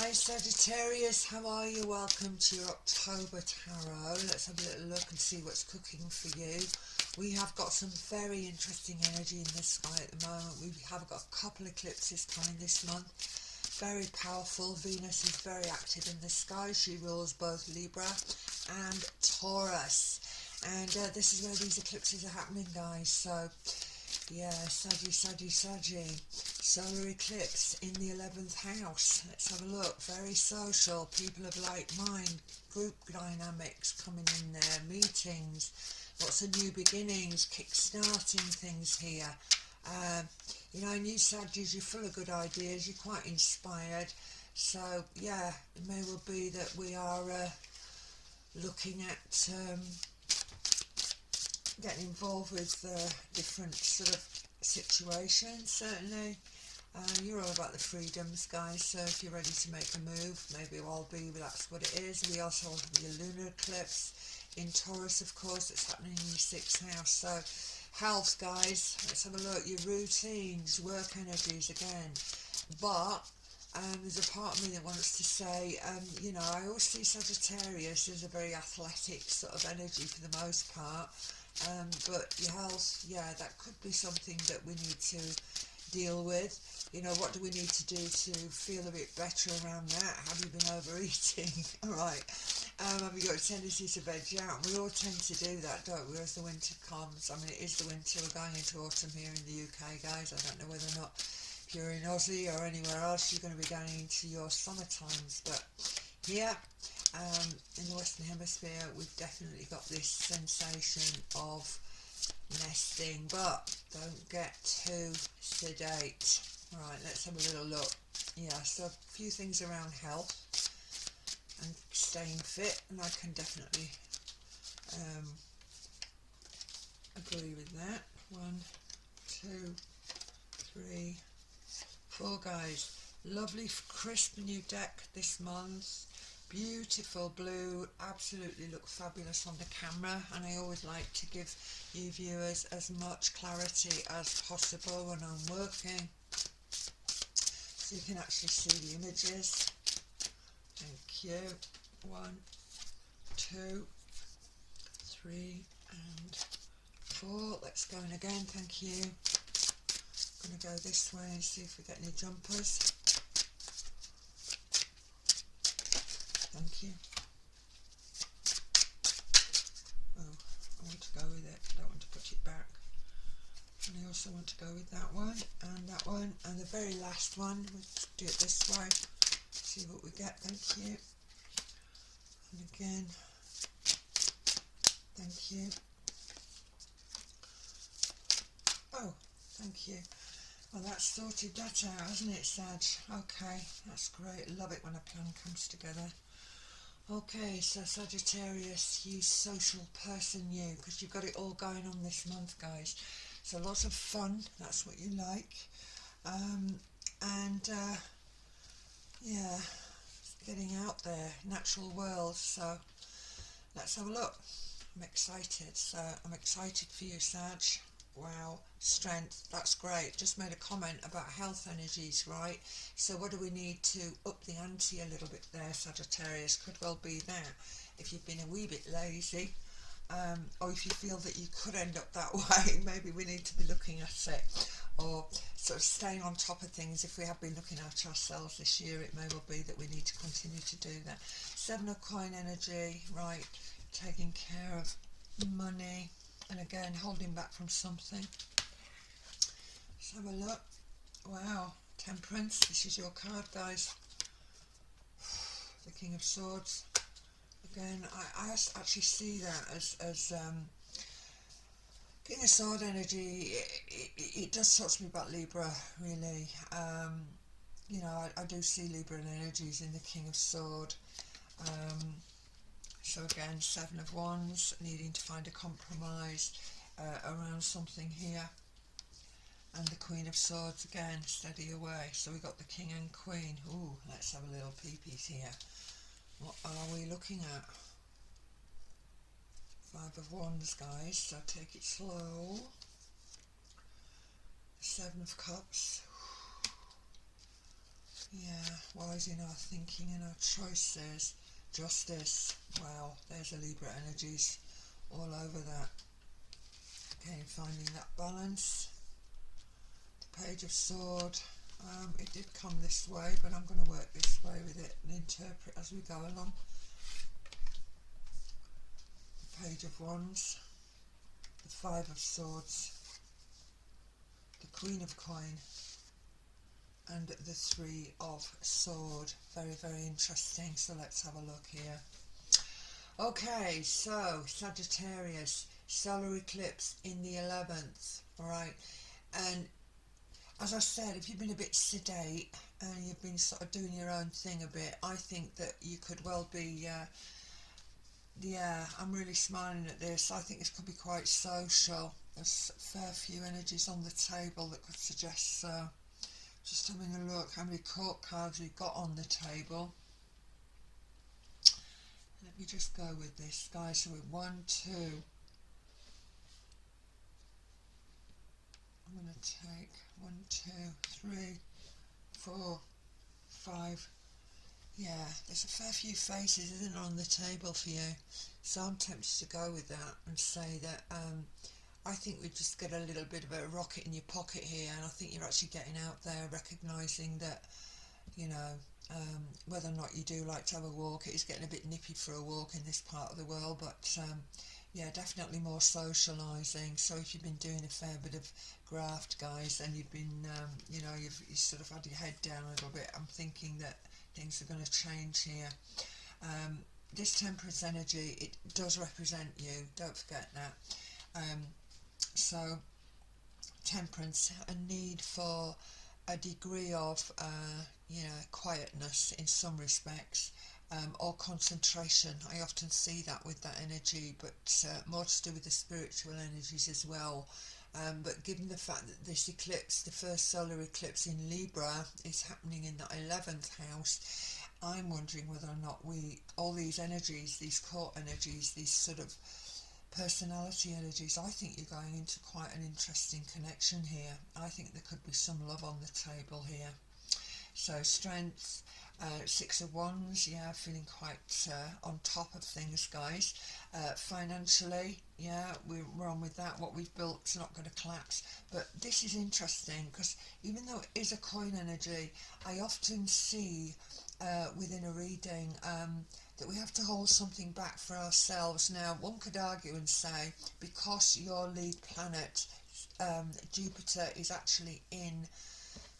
Hi Sagittarius, how are you? Welcome to your October tarot. Let's have a little look and see what's cooking for you. We have got some very interesting energy in the sky at the moment. We have got a couple of eclipses coming this month. Very powerful. Venus is very active in the sky. She rules both Libra and Taurus. And this is where these eclipses are happening, guys. So yeah, Saggy. Solar eclipse in the 11th house. Let's have a look. Very social. People of like mind. Group dynamics coming in there. Meetings. Lots of new beginnings. Kick-starting things here. You know, new Saggies, you're full of good ideas. You're quite inspired. So, yeah, it may well be that we are looking at getting involved with different sort of situations, certainly. You're all about the freedoms, guys, so if you're ready to make a move, maybe I'll be, that's what it is. We also have the lunar eclipse in Taurus, of course, it's happening in your 6th house. So health, guys, let's have a look. Your routines, work energies again. But there's a part of me that wants to say, you know, I always see Sagittarius as a very athletic sort of energy for the most part. But your health, yeah, that could be something that we need to deal with. You know, what do we need to do to feel a bit better around that? Have you been overeating? Alright. Have you got a tendency to veg out? We all tend to do that, don't we, as the winter comes? I mean, it is the winter. We're going into autumn here in the UK, guys. I don't know whether or not if you're in Aussie or anywhere else, you're going to be going into your summer times. But here, in the Western Hemisphere, we've definitely got this sensation of nesting, but don't get too sedate. Right, let's have a little look. Yeah, so a few things around health and staying fit, and I can definitely agree with that. 1, 2, 3, 4, guys. Lovely crisp new deck this month. Beautiful blue, absolutely look fabulous on the camera, and I always like to give you viewers as much clarity as possible when I'm working, so you can actually see the images. Thank you. 1, 2, 3 and 4. Let's go in again. Thank you. I'm going to go this way and see if we get any jumpers. Thank you. Oh, I want to go with it. I don't want to put it back. And I also want to go with that one, and the very last one. We'll do it this way. See what we get. Thank you. And again. Thank you. Oh, thank you. Well, that's sorted that out, hasn't it, Sag? Okay, that's great. Love it when a plan comes together. Okay, so Sagittarius, you social person, you, because you've got it all going on this month, guys. So lots of fun, that's what you like. Yeah, getting out there, natural world. So let's have a look. I'm excited. So I'm excited for you, Sag. Wow, strength, that's great. Just made a comment about health energies, right? So what do we need to up the ante a little bit there, Sagittarius? Could well be that. If you've been a wee bit lazy, or if you feel that you could end up that way, maybe we need to be looking at it, or sort of staying on top of things. If we have been looking at ourselves this year, it may well be that we need to continue to do that. 7 of coin energy, right, taking care of money, and again holding back from something. Let's have a look. Wow, Temperance, this is your card, guys. The King of Swords. Again, I actually see that as King of Sword energy. It does talk to me about Libra, really. You know, I do see Libra energies in the King of Sword. So again, 7 of Wands, needing to find a compromise around something here. And the Queen of Swords, again, steady away. So we got the King and Queen. Ooh, let's have a little peepies here. What are we looking at? 5 of Wands, guys, so take it slow. 7 of Cups. Yeah, wise in our thinking and our choices. Justice. Wow, there's the Libra energies all over that. Okay, finding that balance. The Page of Sword. It did come this way, but I'm going to work this way with it and interpret as we go along. The Page of Wands. The Five of Swords. The Queen of Coin. And the Three of Sword. Very, very interesting. So let's have a look here. Okay, so Sagittarius, solar eclipse in the 11th. Alright, and as I said, if you've been a bit sedate and you've been sort of doing your own thing a bit, I think that you could well be, yeah, I'm really smiling at this. I think this could be quite social. There's a fair few energies on the table that could suggest so. Just having a look how many court cards we've got on the table. Let me just go with this, guys. So we're 1, 2. I'm going to take 1, 2, 3, 4, 5. Yeah, there's a fair few faces, isn't there, on the table for you? So I'm tempted to go with that and say that I think we just get a little bit of a rocket in your pocket here, and I think you're actually getting out there, recognising that, you know, whether or not you do like to have a walk, it is getting a bit nippy for a walk in this part of the world, but yeah, definitely more socialising. So if you've been doing a fair bit of graft, guys, and you've been, you know, you've sort of had your head down a little bit, I'm thinking that things are going to change here. This Temperance energy, it does represent you, don't forget that. So Temperance, a need for a degree of you know, quietness in some respects, or concentration. I often see that with that energy, but more to do with the spiritual energies as well. But given the fact that this eclipse, the first solar eclipse in Libra, is happening in the 11th house, I'm wondering whether or not all these energies, these core energies, these sort of personality energies, I think you're going into quite an interesting connection here. I think there could be some love on the table here. So strength, Six of Wands, yeah, feeling quite on top of things, guys. Financially, yeah, we're on with that. What we've built's not going to collapse. But this is interesting because even though it is a coin energy, I often see within a reading that we have to hold something back for ourselves. Now, one could argue and say, because your lead planet, Jupiter, is actually in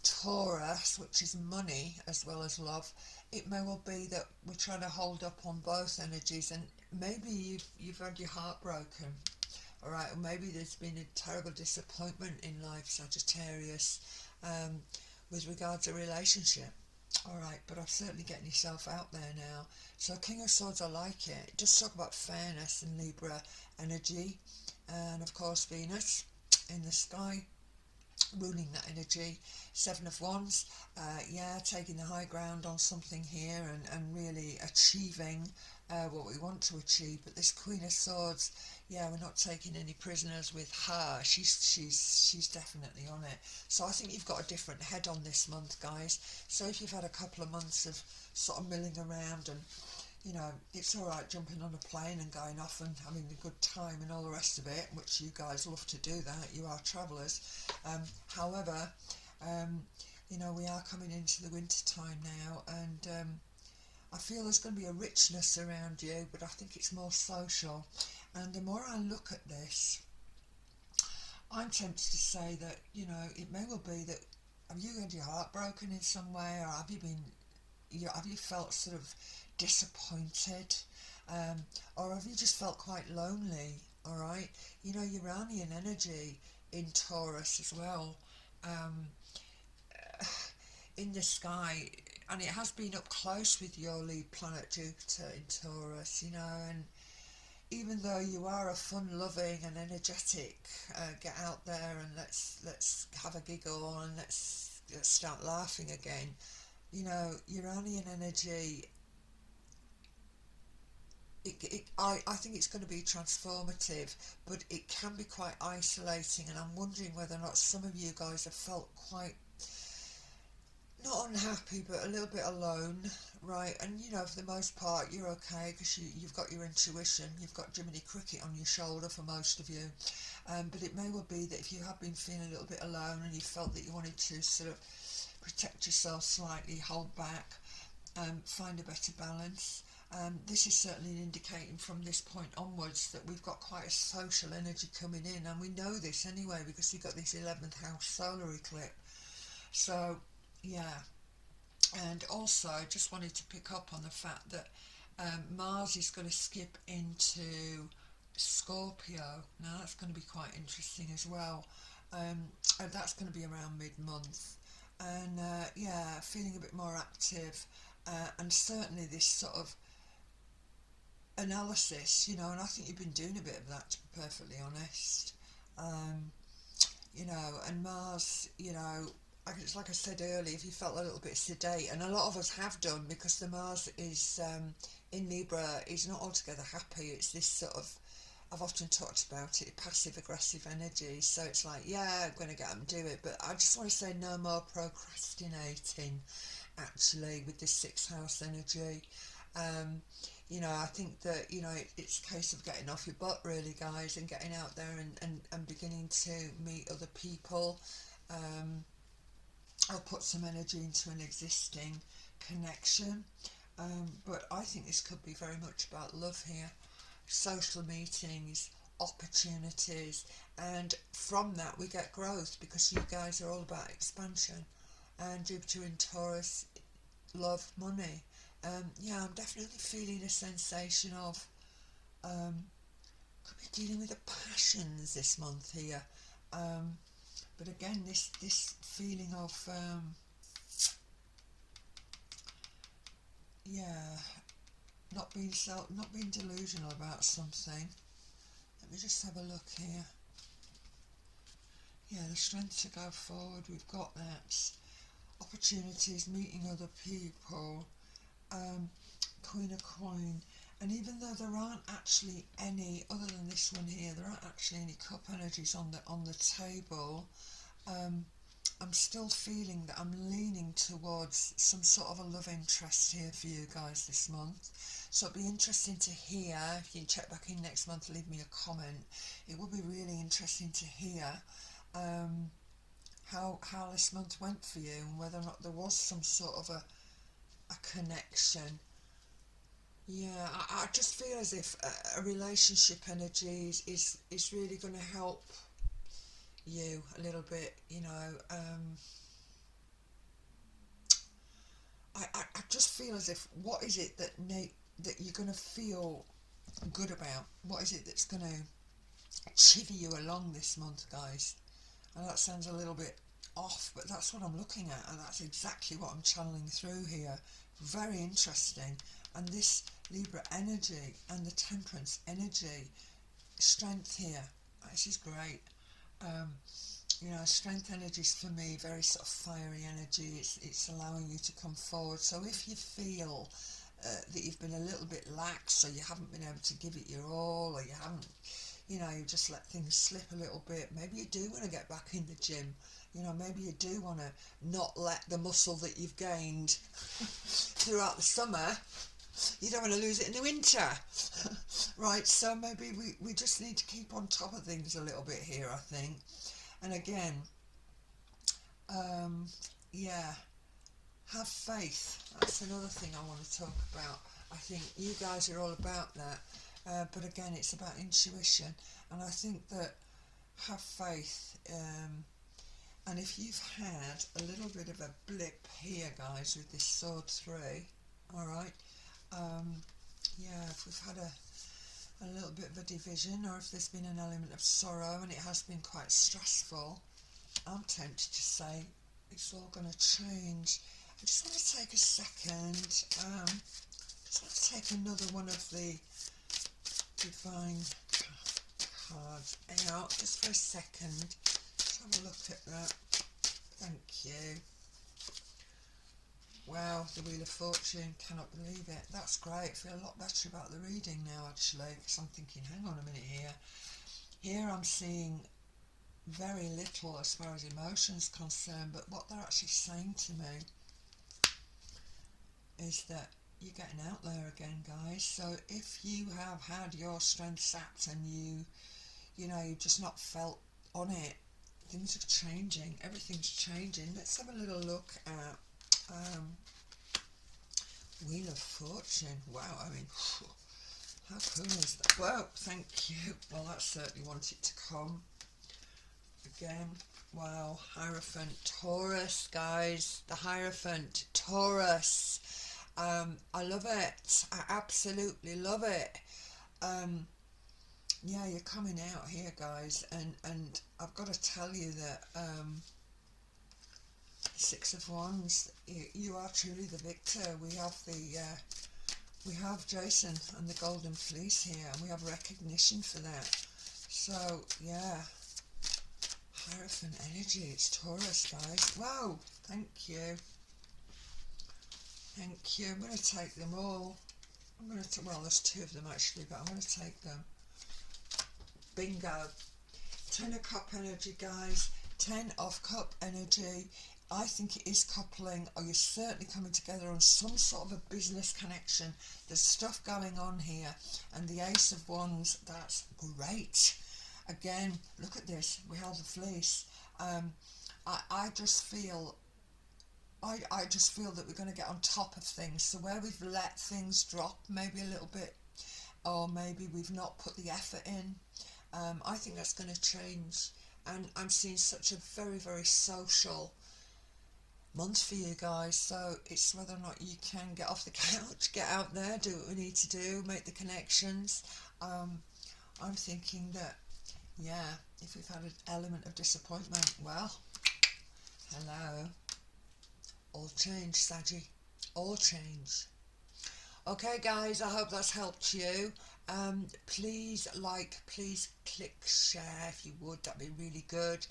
Taurus, which is money as well as love, it may well be that we're trying to hold up on both energies, and maybe you've had your heart broken, alright, or maybe there's been a terrible disappointment in life, Sagittarius, with regards to relationship. Alright, but I'm certainly getting yourself out there now. So King of Swords, I like it. Just talk about fairness and Libra energy. And of course Venus in the sky, ruling that energy. Seven of Wands, yeah, taking the high ground on something here and really achieving what we want to achieve. But this Queen of Swords, yeah, we're not taking any prisoners with her. She's definitely on it. So I think you've got a different head on this month, guys. So if you've had a couple of months of sort of milling around and, you know, it's all right jumping on a plane and going off and having a good time and all the rest of it, which you guys love to do that, you are travellers. However, you know, we are coming into the winter time now, and I feel there's going to be a richness around you, but I think it's more social. And the more I look at this, I'm tempted to say that, you know, it may well be that, have you had your heart broken in some way, or have you felt sort of disappointed, or have you just felt quite lonely? All right, you know, Uranian energy in Taurus as well, in the sky, and it has been up close with your lead planet Jupiter in Taurus, you know, and even though you are a fun-loving and energetic, get out there and let's have a giggle and let's start laughing again. You know, Uranian energy, I think it's going to be transformative, but it can be quite isolating, and I'm wondering whether or not some of you guys have felt quite not unhappy, but a little bit alone, right? And you know, for the most part, you're okay because you've got your intuition, you've got Jiminy Cricket on your shoulder for most of you. But it may well be that if you have been feeling a little bit alone and you felt that you wanted to sort of protect yourself slightly, hold back, find a better balance. This is certainly indicating from this point onwards that we've got quite a social energy coming in, and we know this anyway because you've got this 11th house solar eclipse. So, yeah. And also, I just wanted to pick up on the fact that Mars is going to skip into Scorpio. Now, that's going to be quite interesting as well. And that's going to be around mid-month. And yeah, feeling a bit more active. And certainly this sort of analysis, you know, and I think you've been doing a bit of that, to be perfectly honest. Um, you know, and Mars, you know, it's like I said earlier, if you felt a little bit sedate, and a lot of us have done because the Mars is in Libra is not altogether happy. It's this sort of, I've often talked about it, passive aggressive energy. So it's like, yeah, I'm going to get up and do it, but I just want to say no more procrastinating. Actually, with this sixth house energy, um, you know, I think that, you know, it's a case of getting off your butt really, guys, and getting out there and beginning to meet other people. Um, I'll put some energy into an existing connection, but I think this could be very much about love here, social meetings, opportunities, and from that we get growth because you guys are all about expansion. And Jupiter in Taurus, love, money. Yeah, I'm definitely feeling a sensation of could be dealing with the passions this month here. Um, but again, this feeling of yeah, not being delusional about something. Let me just have a look here. Yeah, the strength to go forward. We've got that. Opportunities, meeting other people. Queen of coin, and even though there aren't actually any other than this one here, there aren't actually any cup energies on the table. I'm still feeling that I'm leaning towards some sort of a love interest here for you guys this month. So it'll be interesting to hear. If you can check back in next month, leave me a comment. It would be really interesting to hear how this month went for you, and whether or not there was some sort of a connection. Yeah, I just feel as if a relationship energy is really going to help you a little bit, you know. I just feel as if, what is it that that you're going to feel good about? What is it that's going to chivvy you along this month, guys? And that sounds a little bit off, but that's what I'm looking at, and that's exactly what I'm channeling through here. Very interesting. And this Libra energy and the Temperance energy, strength here, this is great. You know, strength energies for me, very sort of fiery energy. It's allowing you to come forward. So if you feel that you've been a little bit lax, or you haven't been able to give it your all, or you haven't, you know, you just let things slip a little bit, maybe you do want to get back in the gym. You know, maybe you do want to not let the muscle that you've gained throughout the summer, you don't want to lose it in the winter. Right, so maybe we just need to keep on top of things a little bit here, I think. And again, yeah, have faith. That's another thing I want to talk about. I think you guys are all about that. But again, it's about intuition. And I think that have faith. And if you've had a little bit of a blip here, guys, with this sword 3, all right, yeah, if we've had a little bit of a division, or if there's been an element of sorrow and it has been quite stressful, I'm tempted to say it's all going to change. I just want to take a second, just want to take another one of the divine cards out, just for a second. Let's have a look at that. Thank you. Wow, the Wheel of Fortune, cannot believe it. That's great. I feel a lot better about the reading now, actually, because I'm thinking, hang on a minute here. Here I'm seeing very little as far as emotions concerned, but what they're actually saying to me. is that you're getting out there again, guys. So if you have had your strength sapped and you know, you've just not felt on it, things are changing. Everything's changing. Let's have a little look at Wheel of Fortune. Wow, I mean, how cool is that? Well, thank you. Well, I certainly want it to come. Again, wow, Hierophant, Taurus, guys. The Hierophant, Taurus. I love it. I absolutely love it. Yeah, you're coming out here, guys, and I've got to tell you that Six of Wands, you are truly the victor. We have Jason and the Golden Fleece here, and we have recognition for that. So yeah, Hierophant energy. It's Taurus, guys. Wow, thank you. Thank you. I'm going to take them all. Well, there's two of them actually, but I'm going to take them. Bingo. 10 of Cup energy, guys. 10 of Cup energy. I think it is coupling, or you're certainly coming together on some sort of a business connection. There's stuff going on here. And the Ace of Wands, that's great. Again, look at this. We have the fleece. I just feel that we're going to get on top of things. So where we've let things drop maybe a little bit, or maybe we've not put the effort in, I think that's going to change. And I'm seeing such a very, very social month for you guys. So it's whether or not you can get off the couch, get out there, do what we need to do, make the connections. I'm thinking that, yeah, if we've had an element of disappointment, well, hello. All change, Saggy. All change. Okay, guys, I hope that's helped you. Please like, please click share if you would. That'd be really good.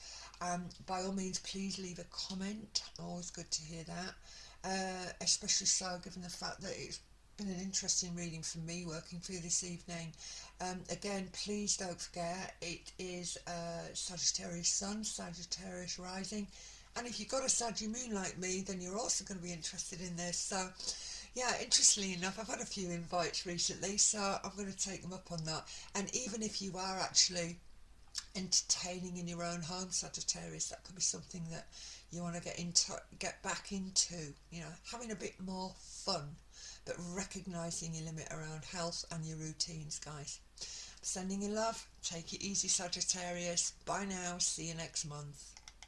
By all means, please leave a comment. Always good to hear that. Especially so, given the fact that it's been an interesting reading for me working through this evening. Again, please don't forget, it is Sagittarius Sun, Sagittarius Rising. And if you've got a Saggy Moon like me, then you're also going to be interested in this. So, yeah, interestingly enough, I've had a few invites recently, so I'm going to take them up on that. And even if you are actually entertaining in your own home, Sagittarius, that could be something that you want to get back into. You know, having a bit more fun, but recognising your limit around health and your routines, guys. Sending you love. Take it easy, Sagittarius. Bye now. See you next month.